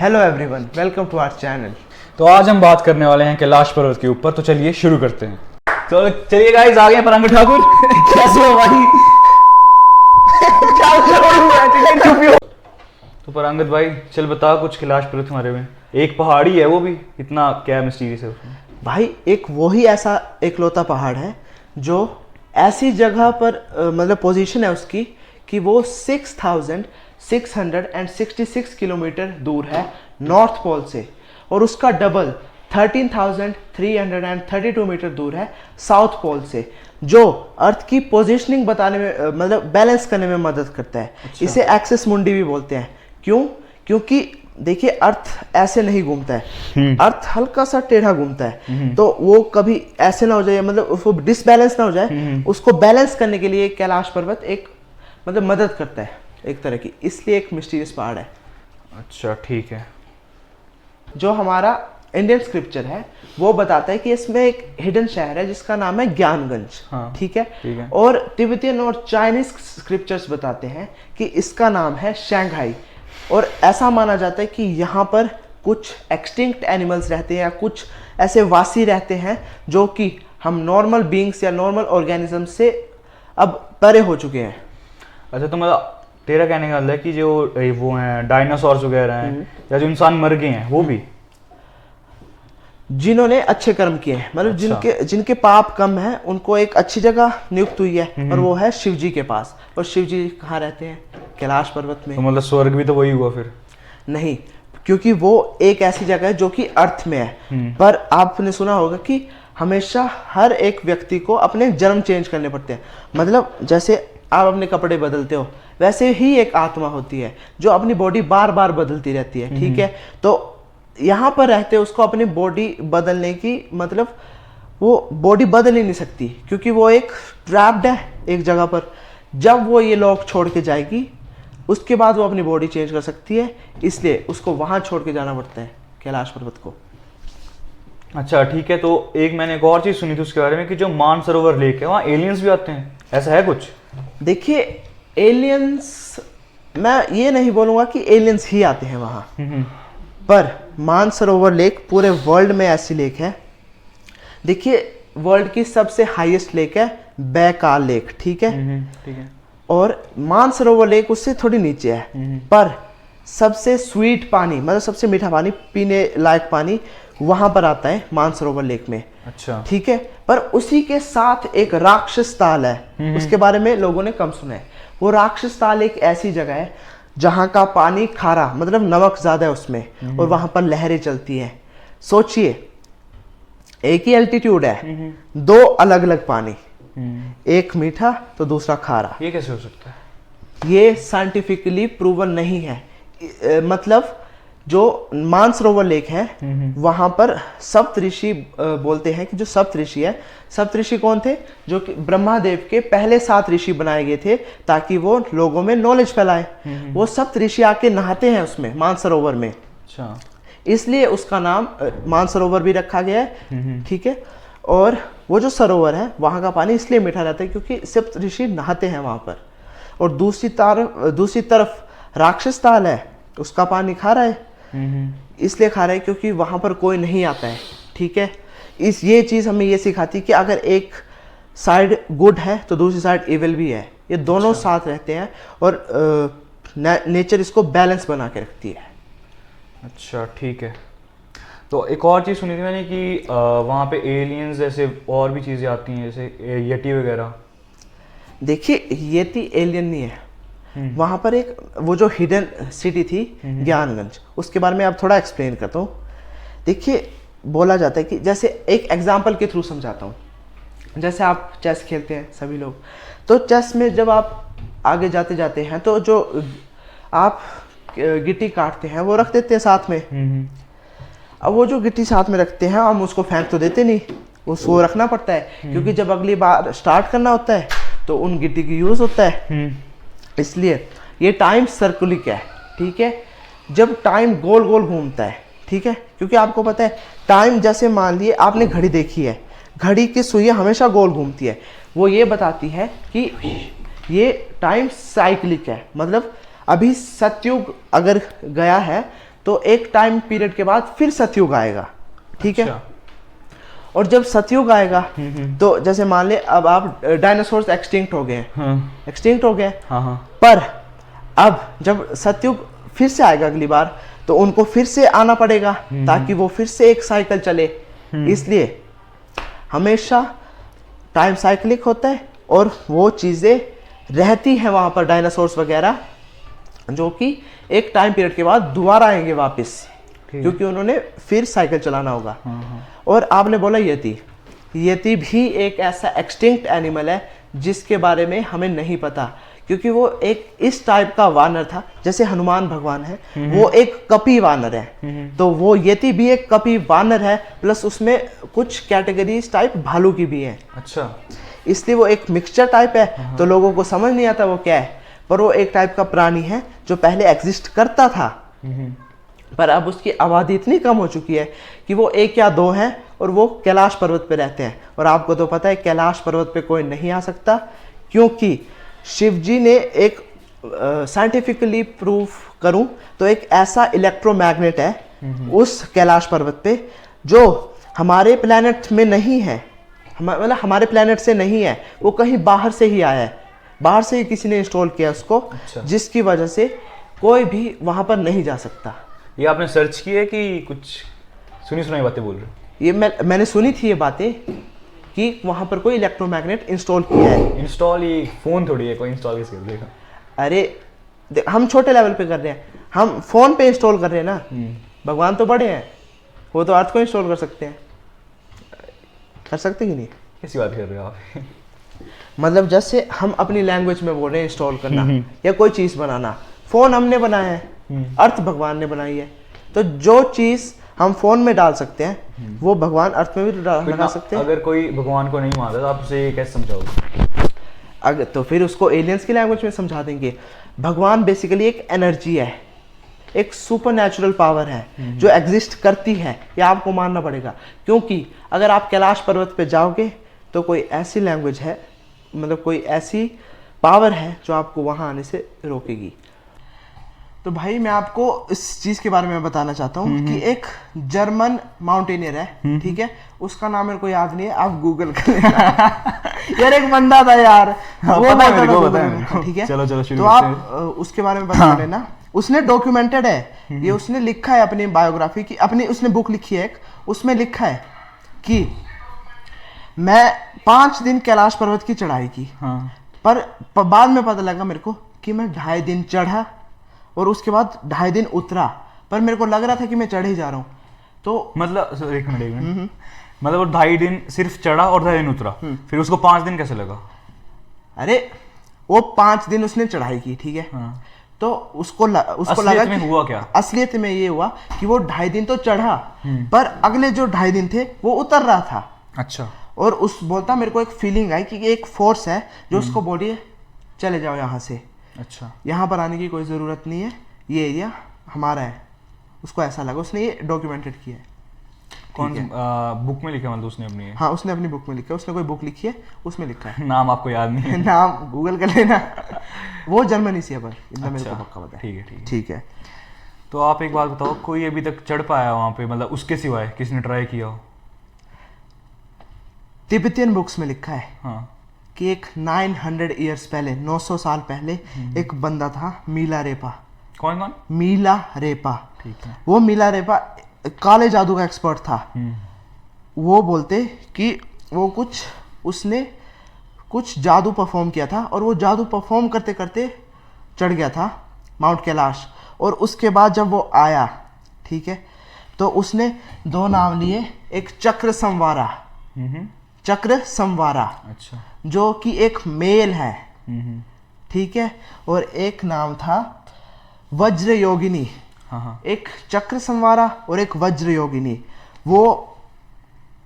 Hello everyone, welcome to our channel. तो आज हम बात करने वाले हैं कैलाश पर्वत के ऊपर। तो चलिए शुरू करते हैं। तो चलिए गाइस, आ गए परांग ठाकुर। कैसे हो भाई? तो परांगत भाई, चल बता कुछ कैलाश पर्वत के बारे में। एक पहाड़ी है, वो भी इतना क्या मिस्टीरियस है उसमें? भाई एक वही ऐसा एकलौता पहाड़ है जो ऐसी जगह पर मतलब पोजीशन है उसकी कि वो 6666 किलोमीटर दूर है नॉर्थ पोल से, और उसका डबल 13,332 मीटर दूर है साउथ पोल से, जो अर्थ की पोजीशनिंग बताने में मतलब बैलेंस करने में मदद करता है। अच्छा। इसे एक्सिस मुंडी भी बोलते हैं। क्यों? क्योंकि देखिए, अर्थ ऐसे नहीं घूमता है, अर्थ हल्का सा टेढ़ा घूमता है, तो वो कभी ऐसे ना हो जाए, मतलब उसको डिसबैलेंस ना हो जाए, उसको बैलेंस करने के लिए कैलाश पर्वत एक मतलब मदद करता है एक तरह की, इसलिए एक मिस्टीरियस पहाड़ है। अच्छा, ठीक है। जो हमारा इंडियन स्क्रिप्चर है वो बताता है कि इसमें एक हिडन शहर है जिसका नाम है ज्ञानगंज। हाँ, ठीक है। ठीक है। और तिब्बतियन और चाइनीज स्क्रिप्चर्स बताते हैं कि इसका नाम है शंघाई, और ऐसा माना जाता है कि यहाँ पर कुछ एक्सटिंक्ट एनिमल्स रहते हैं या कुछ ऐसे वासी रहते हैं जो कि हम नॉर्मल बीइंग्स या नॉर्मल ऑर्गेनिज्म से अब परे हो चुके हैं। अच्छा, तो मतलब तेरा कहने का मतलब है कि जो वो हैं डायनासोर्स वगैरह हैं या जो इंसान मर गए हैं वो भी, जिन्होंने अच्छे कर्म किए हैं, मतलब अच्छा। जिनके पाप कम है, उनको एक अच्छी जगह नियुक्त हुई है, और वो है शिव जी के पास। और शिव जी कहाँ रहते हैं? कैलाश पर्वत में। तो मतलब स्वर्ग भी तो वही हुआ फिर? नहीं, क्योंकि वो एक ऐसी जगह है जो कि अर्थ में है। पर आपने सुना होगा कि हमेशा हर एक व्यक्ति को अपने जन्म चेंज करने पड़ते हैं। मतलब जैसे आप अपने कपड़े बदलते हो, वैसे ही एक आत्मा होती है जो अपनी बॉडी बार बार बदलती रहती है। ठीक है। तो यहाँ पर रहते उसको अपनी बॉडी बदलने की मतलब वो बॉडी बदल ही नहीं सकती, क्योंकि वो एक ट्रैप्ड है एक जगह पर। जब वो ये लोग छोड़ के जाएगी उसके बाद वो अपनी बॉडी चेंज कर सकती है, इसलिए उसको वहाँ छोड़ के जाना पड़ता है कैलाश पर्वत को। अच्छा, ठीक है। तो एक मैंने एक और चीज़ सुनी थी उसके बारे में कि जो मानसरोवर लेक है वहाँ एलियंस भी आते हैं, ऐसा है कुछ? देखिए, एलियंस मैं ये नहीं बोलूँगा कि एलियंस ही आते हैं वहाँ, पर मानसरोवर लेक पूरे वर्ल्ड में ऐसी लेक है। देखिए, वर्ल्ड की सबसे हाईएस्ट लेक है बैकाल लेक। ठीक है। ठीक है। और मानसरोवर लेक उससे थोड़ी नीचे है, पर सबसे स्वीट पानी मतलब सबसे मीठा पानी, पीने लायक पानी वहां पर आता है मानसरोवर लेक में। अच्छा, ठीक है। पर उसी के साथ एक राक्षस ताल है, उसके बारे में लोगों ने कम सुना है। वो राक्षस ताल एक ऐसी जगह है जहां का पानी खारा, मतलब नमक ज्यादा है उसमें, और वहां पर लहरें चलती हैं। सोचिए, एक ही एल्टीट्यूड है, दो अलग अलग पानी, एक मीठा तो दूसरा खारा। ये कैसे हो सकता है? ये साइंटिफिकली प्रूवन नहीं है। मतलब जो मानसरोवर लेक है वहां पर सप्तऋषि बोलते हैं कि जो सप्तऋषि है, सप्तऋषि कौन थे? जो कि ब्रह्मादेव के पहले 7 ऋषि बनाए गए थे ताकि वो लोगों में नॉलेज फैलाए। वो सप्तऋषि आके नहाते हैं उसमें मानसरोवर में। अच्छा, इसलिए उसका नाम मानसरोवर भी रखा गया है। ठीक है। और वो जो सरोवर है वहाँ का पानी इसलिए मीठा रहता है क्योंकि सप्त ऋषि नहाते हैं वहाँ पर। और दूसरी तरफ राक्षस ताल है, उसका पानी खारा है। इसलिए खारा है क्योंकि वहाँ पर कोई नहीं आता है। ठीक है। ये चीज़ हमें ये सिखाती है कि अगर एक साइड गुड है तो दूसरी साइड इविल भी है। ये दोनों साथ रहते हैं और नेचर इसको बैलेंस बना के रखती है। अच्छा, ठीक है। तो एक और चीज़ सुनी थी मैंने कि वहाँ पे एलियंस जैसे और भी चीज़ें आती हैं, जैसे यटी वगैरह। देखिए, येती एलियन नहीं है। वहाँ पर एक वो जो हिडन सिटी थी ज्ञानगंज, उसके बारे में आप थोड़ा एक्सप्लेन करता हूँ। देखिए, बोला जाता है कि जैसे एक एग्जांपल के थ्रू समझाता हूँ। जैसे आप चेस खेलते हैं सभी लोग, तो चेस में जब आप आगे जाते जाते हैं तो जो आप गिट्टी काटते हैं वो रख देते हैं साथ में। अब वो जो गिट्टी साथ में रखते हैं हम उसको फेंक तो देते नहीं, उसको रखना पड़ता है, क्योंकि जब अगली बार स्टार्ट करना होता है तो उन गिट्टी की यूज़ होता है। इसलिए ये टाइम सर्कुलिक है। ठीक है। जब टाइम गोल गोल घूमता है, ठीक है, क्योंकि आपको पता है टाइम, जैसे मान लिए आपने घड़ी देखी है, घड़ी की सुइयां हमेशा गोल घूमती है। वो ये बताती है कि ये टाइम साइक्लिक है। मतलब अभी सतयुग अगर गया है तो एक टाइम पीरियड के बाद फिर सतयुग आएगा, ठीक है। अच्छा। और जब सतयुग आएगा तो जैसे मान ले अब आप डायनासोर्स एक्सटिंक्ट हो गए हैं, हाँ एक्सटिंक्ट हो गए, हाँ हाँ। पर अब जब सतयुग फिर से आएगा अगली बार तो उनको फिर से आना पड़ेगा ताकि वो फिर से एक साइकिल चले। इसलिए हमेशा टाइम साइक्लिक होता है और वो चीज़ें रहती हैं वहाँ पर, डायनासोर्स वगैरह, जो कि एक टाइम पीरियड के बाद दोबारा आएंगे वापस, क्योंकि उन्होंने फिर साइकिल चलाना होगा। और आपने बोला यति, यति भी एक ऐसा एक्सटिंक्ट एनिमल है जिसके बारे में हमें नहीं पता, क्योंकि वो एक इस टाइप का वानर था, जैसे हनुमान भगवान है वो एक कपी वानर है, तो वो यति भी एक कपी वानर है, प्लस उसमें कुछ कैटेगरीज टाइप भालू की भी है। अच्छा। इसलिए वो एक मिक्सचर टाइप है, तो लोगों को समझ नहीं आता वो क्या है, पर वो एक टाइप का प्राणी है जो पहले एग्जिस्ट करता था, पर अब उसकी आबादी इतनी कम हो चुकी है कि वो 1 या 2 हैं और वो कैलाश पर्वत पे रहते हैं। और आपको तो पता है कैलाश पर्वत पे कोई नहीं आ सकता, क्योंकि शिव जी ने एक साइंटिफिकली प्रूफ करूं तो एक ऐसा इलेक्ट्रोमैग्नेट है उस कैलाश पर्वत पे जो हमारे प्लैनेट में नहीं है, मतलब हमारे प्लैनेट से नहीं है, वो कहीं बाहर से ही आया है, बाहर से ही किसी ने इंस्टॉल किया उसको। अच्छा। जिसकी वजह से कोई भी वहां पर नहीं जा सकता। ये आपने सर्च किया है कि कुछ सुनी सुनाई बातें बोल रहे हो? ये मैंने सुनी थी ये बातें कि वहां पर कोई इलेक्ट्रोमैग्नेट इंस्टॉल किया है। इंस्टॉल, ये फोन थोड़ी है, कोई इंस्टॉल कैसे कर देगा? अरे हम छोटे लेवल पे कर रहे हैं, हम फोन पे इंस्टॉल कर रहे हैं ना, भगवान तो बड़े हैं, वो तो अर्थ को इंस्टॉल कर सकते हैं, कर सकते कि नहीं? कैसी बात कर रहे हो आप? मतलब जैसे हम अपनी लैंग्वेज में बोल रहे हैं इंस्टॉल करना या कोई चीज़ बनाना, फोन हमने बनाया है, अर्थ भगवान ने बनाई है, तो जो चीज़ हम फोन में डाल सकते हैं वो भगवान अर्थ में भी बना सकते हैं। अगर कोई भगवान को नहीं मानता तो आप उसे कैसे समझाओगे? अगर तो फिर उसको एलियंस की लैंग्वेज में समझा देंगे। भगवान बेसिकली एक एनर्जी है, एक सुपर नेचुरल पावर है जो एग्जिस्ट करती है, ये आपको मानना पड़ेगा। क्योंकि अगर आप कैलाश पर्वत पे जाओगे तो कोई ऐसी लैंग्वेज है, मतलब कोई ऐसी पावर है जो आपको वहाँ आने से रोकेगी। तो भाई मैं आपको इस चीज़ के बारे में बताना चाहता हूँ कि एक जर्मन माउंटेनियर है, ठीक है, उसका नाम मेरे को याद नहीं है, आप गूगल कर लेना। यार एक बंदा था यार, वो पता है मेरे को, ठीक है, चलो चलो शुरू तो आप उसके बारे में बता लेना। उसने डॉक्यूमेंटेड है, ये उसने लिखा है अपनी बायोग्राफी की, अपनी उसने बुक लिखी है एक, उसमें लिखा है कि मैं 5 दिन कैलाश पर्वत की चढ़ाई की, पर बाद में पता लगा मेरे को कि मैं 2.5 दिन चढ़ा और उसके बाद 2.5 दिन उतरा, पर मेरे को लग रहा था कि मैं चढ़ ही जा रहा हूँ। तो मतलब एक मिनट मतलब वो 2.5 दिन सिर्फ चढ़ा और 2.5 दिन उतरा, फिर उसको 5 दिन कैसे लगा? अरे वो 5 दिन उसने चढ़ाई की, ठीक है, तो उसको लगा में हुआ क्या? असलियत में ये हुआ कि वो 2.5 दिन तो चढ़ा, पर अगले जो 2.5 दिन थे वो उतर रहा था। अच्छा। और उस बोलता मेरे को एक फीलिंग आई कि एक फोर्स है जो उसको बोली है चले जाओ यहाँ से, अच्छा, यहाँ पर आने की कोई ज़रूरत नहीं है, ये एरिया हमारा है। उसको ऐसा लगा, उसने ये डॉक्यूमेंटेड किया है। कौन बुक में लिखा? मतलब उसने अपनी? हाँ उसने अपनी बुक में लिखा है, उसने कोई बुक लिखी है उसमें लिखा है। नाम आपको याद नहीं है? नाम गूगल कर लेना। वो जर्मनी से है, पर इतना मेरे को पक्का पता है। ठीक है ठीक है ठीक है। तो आप एक बात बताओ, कोई अभी तक चढ़ पाया वहाँ पे, मतलब उसके सिवाय किसने ट्राई किया हो? तिब्बतियन बुक्स में लिखा है हाँ कि एक 900 ईयर्स पहले, 900 साल पहले एक बंदा था मीला रेपा। कौन कौन? मीला रेपा। ठीक है। वो मीला रेपा काले जादू का एक्सपर्ट था। वो बोलते कि वो उसने कुछ जादू परफॉर्म किया था और वो जादू परफॉर्म करते करते चढ़ गया था माउंट कैलाश। और उसके बाद जब वो आया, ठीक है, तो उसने 2 नाम लिए, एक चक्र संवारा, चक्र संवारा, अच्छा, जो कि एक मेल है, ठीक है, और एक नाम था वज्र योगिनी। हाँ। एक चक्र संवारा और एक वज्र योगिनी। वो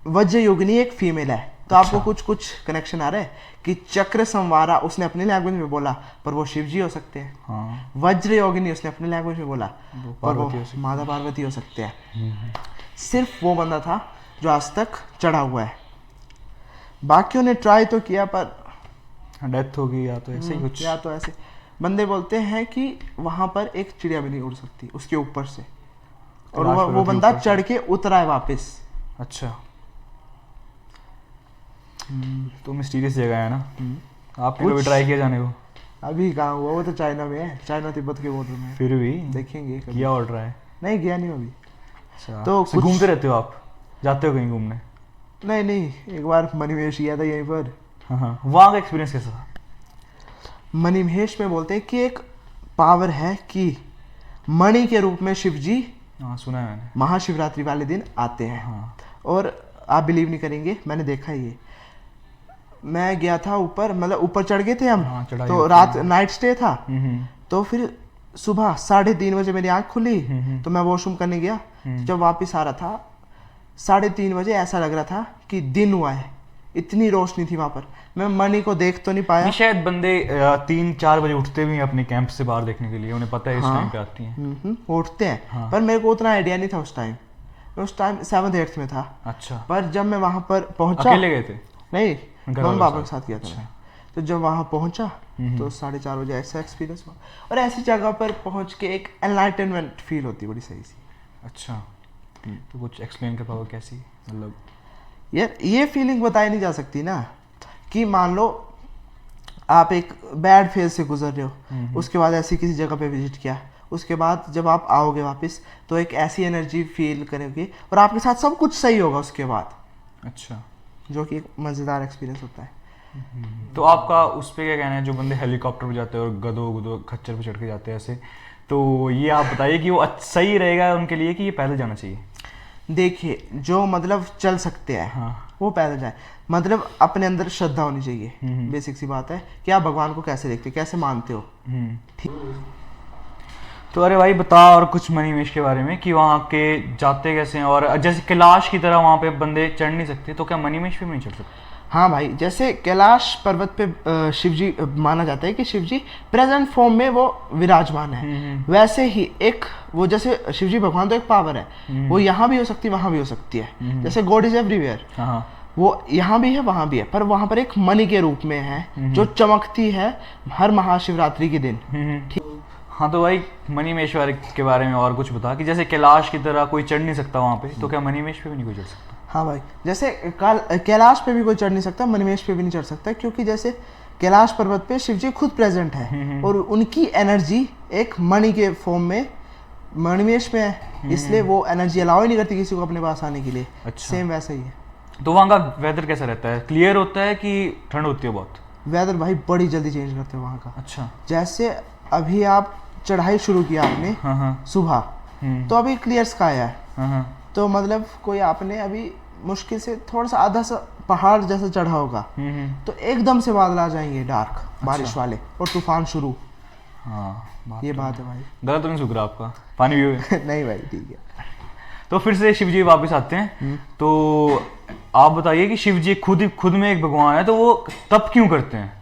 वज्र योगिनी एक फीमेल है। तो अच्छा। आपको कुछ कनेक्शन आ रहा है कि चक्र संवारा उसने अपनी लैंग्वेज में बोला पर वो शिव जी हो सकते हैं। हाँ। वज्र योगिनी उसने अपनी लैंग्वेज में बोला पर वो पार्वती हो सकती है। माता पार्वती हो सकते हैं। सिर्फ वो बंदा था जो आज तक चढ़ा हुआ है। बाकियों ने ट्राई तो किया पर डेथ होगी या तो ऐसे ही कुछ। या तो ऐसे बंदे बोलते हैं कि वहां पर एक चिड़िया भी नहीं उड़ सकती उसके ऊपर से, और कैलाश वो पर्वत के बंदा ऊपर से। चढ़ के उतरा है वापस। अच्छा। तो मिस्टीरियस जगह है ना। आपने कभी कुछ- ट्राई किया जाने को? अभी कहाँ हुआ, वो तो चाइना में है, चाइना तिब्बत के बॉर्डर में है। फिर भी देखेंगे कभी। किया और ट्राई? नहीं गया नहीं अभी। अच्छा, तो तो कुछ- घूमते रहते हो आप, जाते हो कहीं घूमने? नहीं नहीं, एक बार मणिमहेश गया था यहीं पर। हाँ हाँ, वहाँ का एक्सपीरियंस कैसा था? मणिमहेश में बोलते हैं कि एक पावर है कि मणि के रूप में शिव जी हाँ सुना है मैंने। महाशिवरात्रि वाले दिन आते हैं। हाँ। और आप बिलीव नहीं करेंगे, मैंने देखा ही है। मैं गया था ऊपर, मतलब ऊपर चढ़ गए थे हम। हाँ, चढ़ाई तो होती रात है। नाइट स्टे था। तो फिर सुबह 3:30 बजे मेरी आंख खुली। तो मैं वॉशरूम करने गया। जब वापस आ रहा था 3:30 बजे, ऐसा लग रहा था कि दिन हुआ है, इतनी रोशनी थी वहां पर। मैं मणि को देख तो नहीं पाया। नहीं, शायद बंदे 3-4 बजे उठते भी हैं अपने कैंप से बाहर देखने के लिए, उन्हें पता है इस टाइम पे आती हैं। वो उठते हैं। हाँ। पर मेरे को उतना आइडिया नहीं था उस टाइम। मैं उस टाइम 7th-8th में था। अच्छा। पर जब मैं वहां पर पहुंचा, अकेले गए थे? नहीं, घर मम्मी वालों पापा के के साथ गया था अच्छा। मैं। तो जब वहां पहुंचा तो 4:30 बजे ऐसा एक्सपीरियंस हुआ। और ऐसी जगह पर पहुंच के एक एनलाइटनमेंट फील होती है बड़ी सही सी। अच्छा। तो कुछ एक्सप्लेन कर पाओ कैसी, मतलब? यार ये फीलिंग बताई नहीं जा सकती ना, कि मान लो आप एक बैड फेज से गुजर रहे हो, उसके बाद ऐसी किसी जगह पे विजिट किया, उसके बाद जब आप आओगे वापस तो एक ऐसी एनर्जी फील करोगे और आपके साथ सब कुछ सही होगा उसके बाद, अच्छा। जो कि एक मज़ेदार एक्सपीरियंस होता है। तो आपका उस पे क्या कहना है, जो बंदे हेलीकॉप्टर पे जाते हैं और गधो खच्चर पे चढ़ के जाते हैं ऐसे, तो ये आप बताइए कि वो सही रहेगा उनके लिए कि ये पैदल जाना चाहिए? देखिए, जो मतलब चल सकते हैं हाँ। वो पैदल जाए। मतलब अपने अंदर श्रद्धा होनी चाहिए। बेसिक सी बात है कि आप भगवान को कैसे देखते हो, कैसे मानते हो। ठीक। तो अरे भाई बता और कुछ मणिमहेश के बारे में, कि वहाँ के जाते कैसे हैं, और जैसे कैलाश की तरह वहाँ पे बंदे चढ़ नहीं सकते, तो क्या मणिमहेश पे भी नहीं चढ़ सकते? हाँ भाई, जैसे कैलाश पर्वत पे शिव जी माना जाता है कि शिव जी प्रेजेंट फॉर्म में वो विराजमान है। वैसे ही एक वो, जैसे शिव जी भगवान तो एक पावर है, वो यहाँ भी हो सकती है, वहाँ भी हो सकती है। जैसे गॉड इज एवरीवेयर, हाँ। वो यहाँ भी है, वहाँ भी है, पर वहाँ पर एक मणि के रूप में है जो चमकती है हर महाशिवरात्रि के दिन। हाँ, तो भाई मणिमहेश्वर के बारे में और कुछ बता, कि जैसे कैलाश की तरह कोई चढ़ नहीं सकता वहाँ पे, तो क्या मणिमहेश पे भी नहीं कोई चढ़ सकता? हाँ भाई, जैसे कैलाश पे भी कोई चढ़ नहीं सकता, मणिमहेश पे भी नहीं चढ़ सकता, क्योंकि जैसे कैलाश पर्वत पे शिव जी खुद प्रेजेंट है और उनकी एनर्जी एक मणि के फॉर्म में मणिमहेश में है, इसलिए वो एनर्जी अलाउ ही नहीं करती किसी को अपने पास आने के लिए। अच्छा। सेम वैसा ही है। तो वहाँ का वेदर कैसा रहता है? क्लियर होता है कि ठंड होती है बहुत? वेदर भाई बड़ी जल्दी चेंज करते हैं वहाँ का। अच्छा। जैसे अभी आप चढ़ाई शुरू किया आपने हाँ। सुबह, तो अभी क्लियर स्काई है। हाँ। तो मतलब कोई आपने अभी मुश्किल से थोड़ा सा आधा सा पहाड़ जैसा चढ़ा होगा, तो एकदम से बादल आ जाएंगे डार्क, बारिश वाले, और तूफान शुरू। हाँ, ये बात है भाई। गला तो नहीं सूख रहा आपका? पानी भी नहीं भाई, ठीक है। तो फिर से शिव जी वापस आते हैं। तो आप बताइए कि शिव जी खुद में एक भगवान है, तो वो तप क्यों करते हैं?